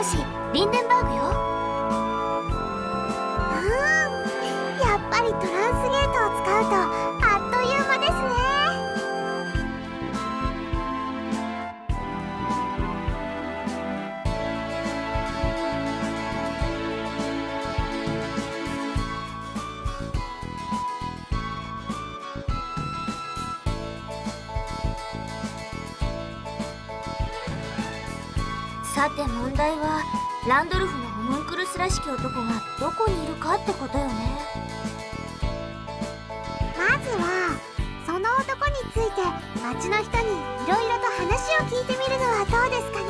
市リンデンバーグよ。やっぱりトランスゲートを使うとあっという間ですね。さて問題はランドルフのホムンクルスらしき男がどこにいるかってことよね。まずはその男について町の人にいろいろと話を聞いてみるのはどうですかね。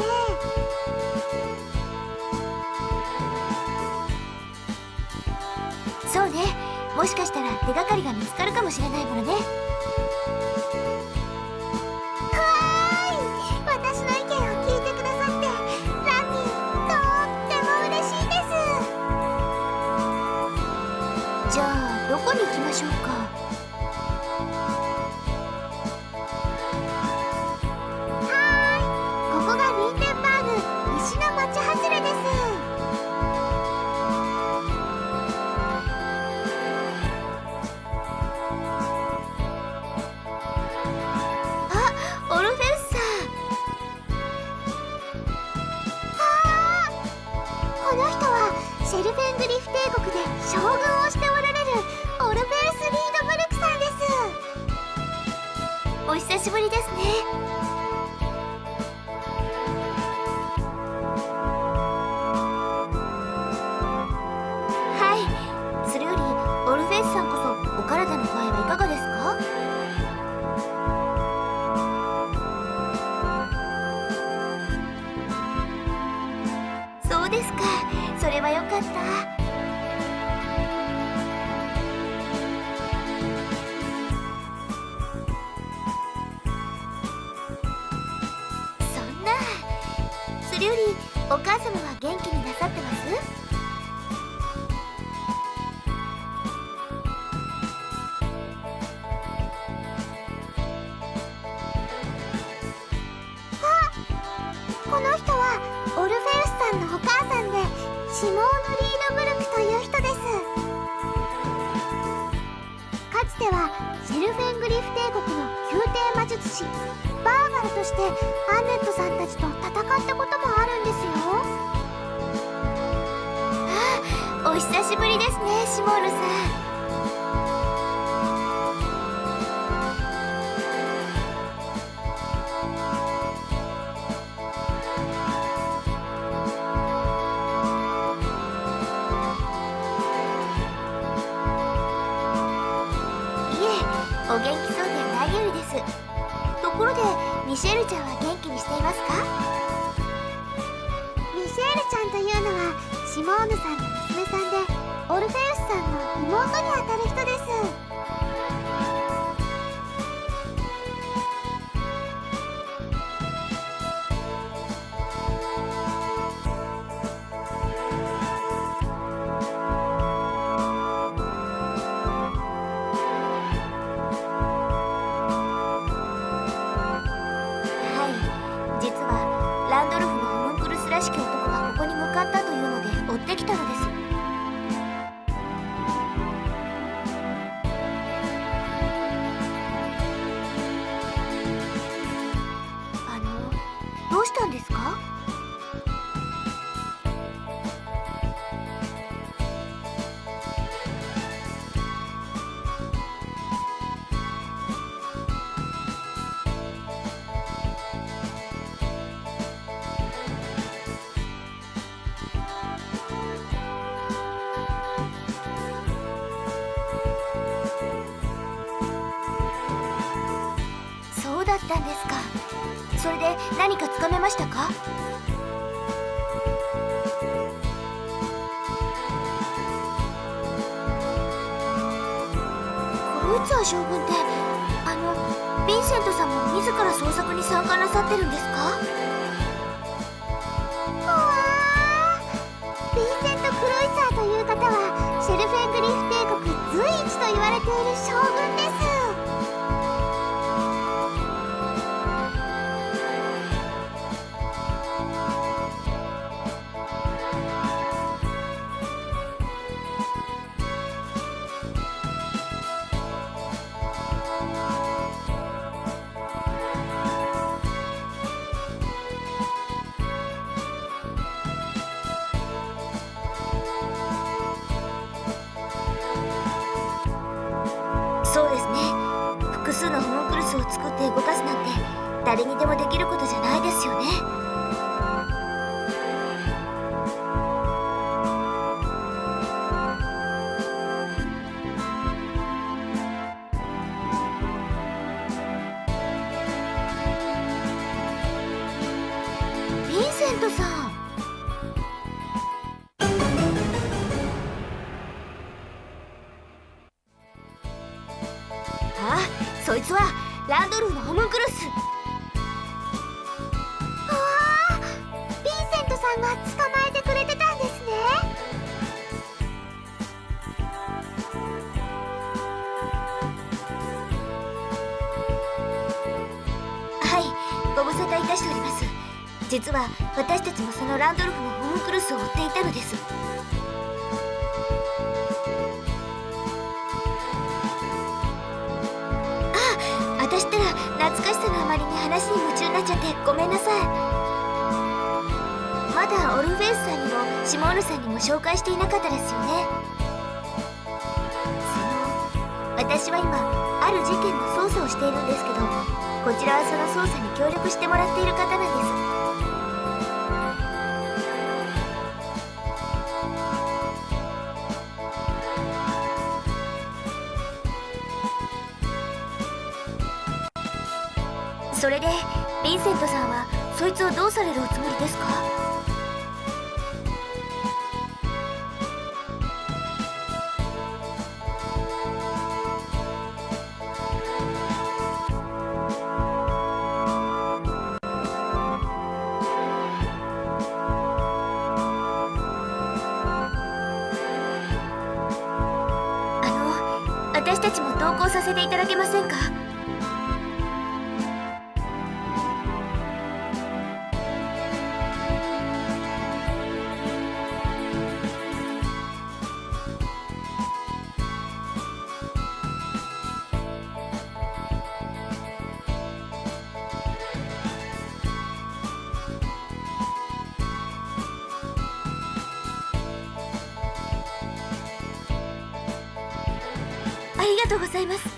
そうね、もしかしたら手がかりが見つかるかもしれないものね。私の意見を聞いてくださってランにとっても嬉しいです。じゃあどこに行きましょうか。ここがリンデンバーグ西の町外れです。オルフェウスさん。この人はシェルフェングリフ帝国で将軍をしておられるオルフェウス・リードブルクさんです。お久しぶりですね。はい、それよりオルフェウスさんこそお体の具合はいかがですか。そうですか、それはよかった。そんな、それよりお母様は元気になさってます？この人はオルフェウスさんのお母さんでシモーヌ・リードブルクという人です。かつてはシェルフェングリフ帝国の宮廷魔術師バーガルとしてアンネットさんたちと戦ったこともあるんですよ。お久しぶりですね、シモールさん。お元気そうで何よりです。ところでミシェルちゃんは元気にしていますか？ミシェールちゃんというのはシモーヌさんの娘さんでオルフェウスさんの妹にあたる人です。実はランドルフのホムンクルスらしき男がここに向かったというので追ってきたのです。どうしたんですか？そうだったんですか。それで何かつかめましたか？コルーツァー将軍ってヴィンセントさんも自ら捜索に参加なさってるんですか？ヴィンセント・クロイツァーという方はシェルフェングリフ帝国随一と言われている将軍です。誰にでもできることじゃないですよね。ヴィンセントさん。あ、そいつはランドルフのホムンクルス。ヴィンセントさんが捕まえてくれてたんですね。はい、ご無沙汰いたしております。実は私たちもそのランドルフのホムンクルスを追っていたのです。私ったら懐かしさのあまりに話に夢中になっちゃってごめんなさい。まだオルフェウスさんにもシモーヌさんにも紹介していなかったですよね。私は今ある事件の捜査をしているんですけど、こちらはその捜査に協力してもらっている方なんです。それでヴィンセントさんはそいつをどうされるおつもりですか？私たちも同行させていただけませんか？ありがとうございます。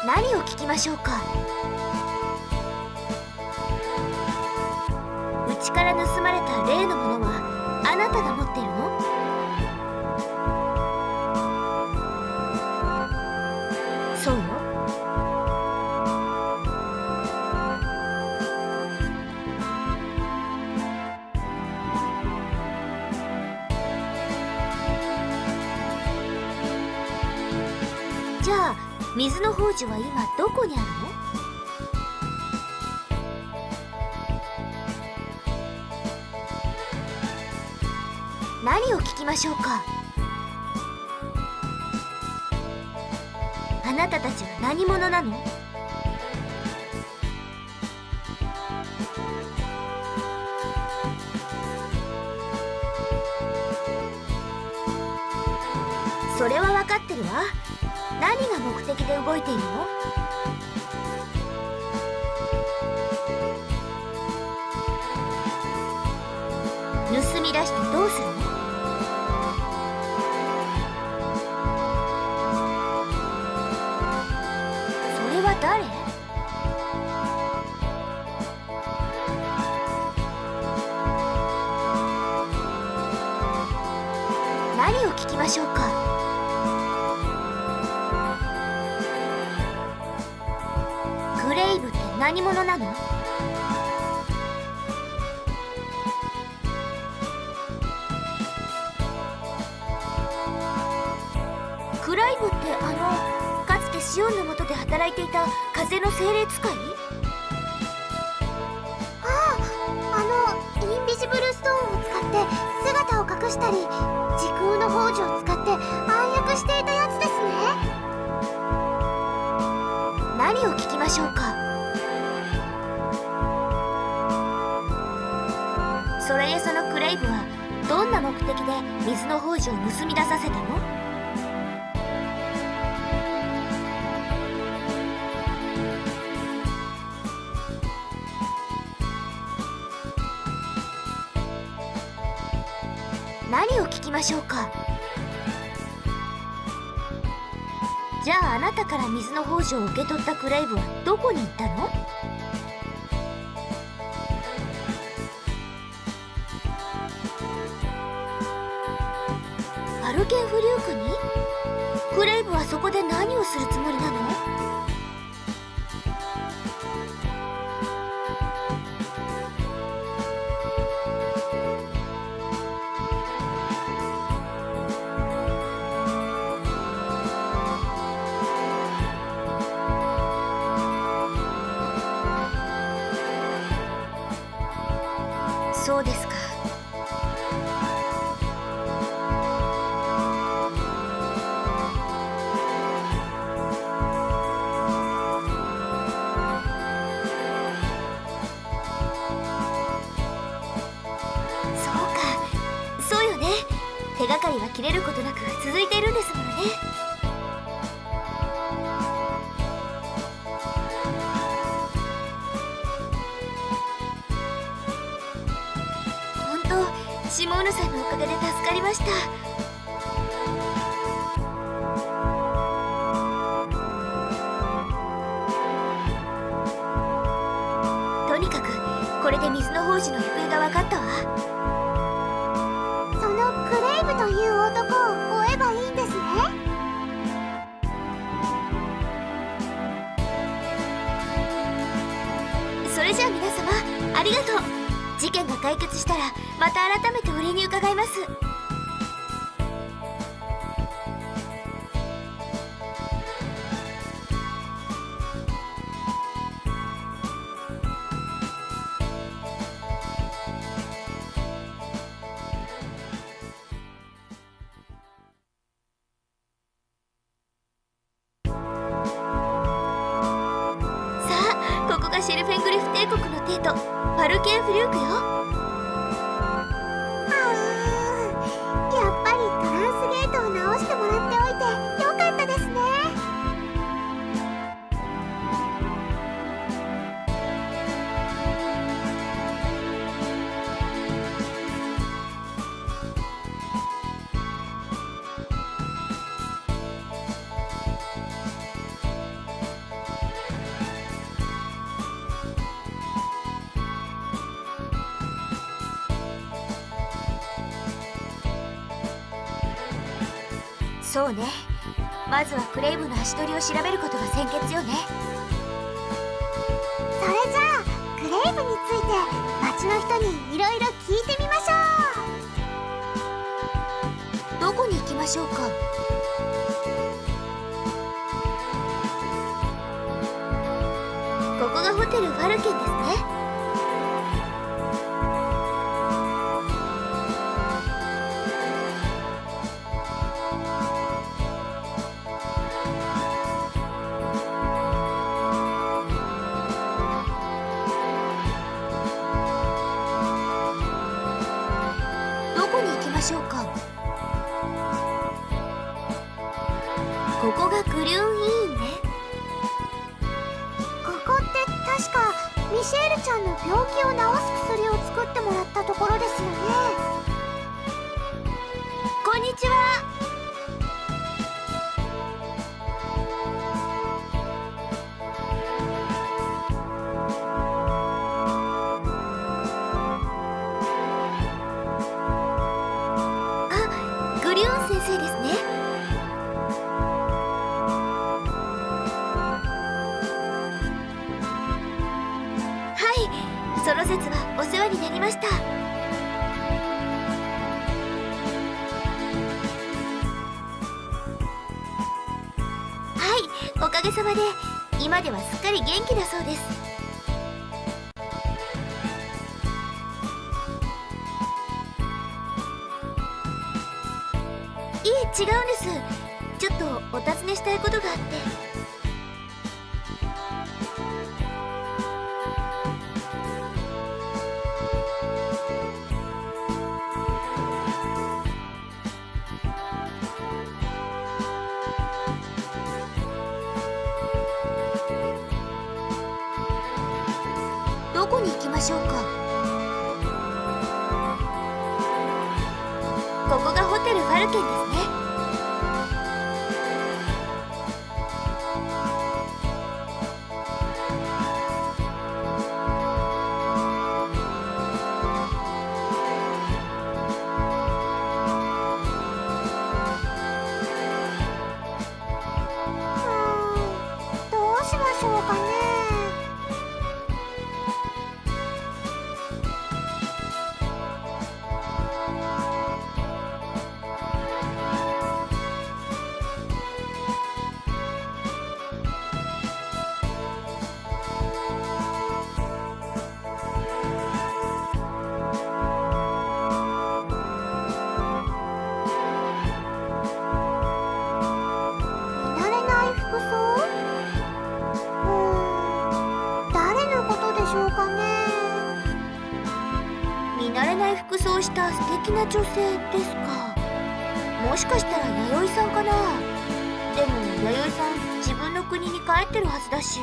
何を聞きましょうか？うちから盗まれた例のものはあなたが持っているの？そうよ。じゃあ水の宝珠は今どこにあるの？何を聞きましょうか？あなたたちは何者なの？それは分かってるわ。何が目的で動いているの？盗み出してどうするの？それは誰？何を聞きましょうか？グレイブって何者なの？シオンの下で働いていた風の精霊使い？インビジブルストーンを使って姿を隠したり、時空の宝珠を使って暗躍していたやつですね。何を聞きましょうか。それでそのクレイブはどんな目的で水の宝珠を盗み出させたの？何を聞きましょうか。じゃああなたから水の宝珠を受け取ったクレイブはどこに行ったの？アルケンフリュークに？クレイブはそこで何をするつもりなの？そうですか。そうよね。手がかりは切れることなく続いているんですものね。本当、シモーヌさんのおかげで助かりました。とにかくこれで水の宝珠の行方が分かったわ。そのクレイブという男を追えばいいんですね。それじゃあ皆様ありがとう。事件が解決したらまた改めてお礼に伺います。ここがシェルフェングリフ帝国の帝都パルケンフリュークよ。やっぱりトランスゲートを直してもらっておいてよかったですね。そうね。まずはクレイブの足取りを調べることが先決よね。それじゃあクレイブについて町の人にいろいろ聞いてみましょう。どこに行きましょうか。ここがホテルファルケンですね。ましょうか。ここがグリューン医院ね。ここって確かミシェールちゃんの病気を治す薬を作ってもらったところですよね。こんにちは。先生ですね。はい、その節はお世話になりました。はい、おかかげさまで今ではすっかり元気だそうです。いえ、違うんです。ちょっとお尋ねしたいことがあって。どこに行きましょうか。ここがホテルファルケンですね。どうしましょうかね。見慣れない服装？誰のことでしょうかね。見慣れない服装をした素敵な女性ですか。もしかしたら弥生さんかな。でも弥生さん自分の国に帰ってるはずだし。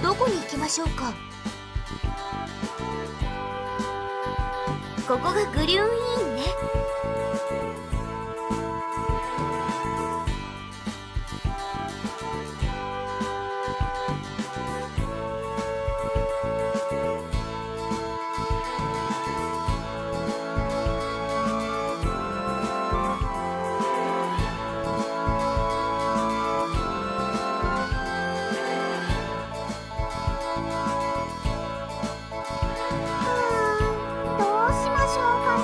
どこに行きましょうか。ここがグリューンイーンね。どうしましょうかね。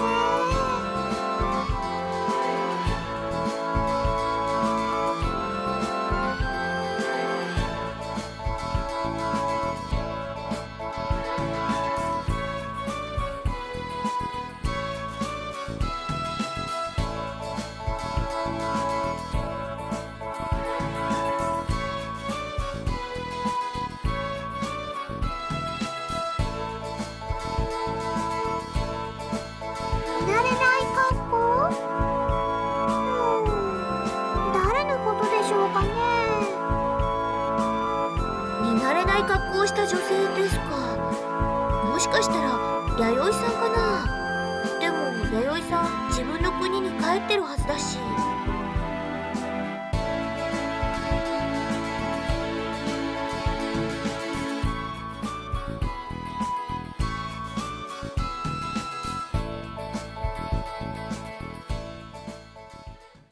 見慣れない格好？誰のことでしょうかね。見慣れない格好をした女性ですか。もしかしたら弥生さんかな。でも弥生さん自分の国に帰ってるはずだし。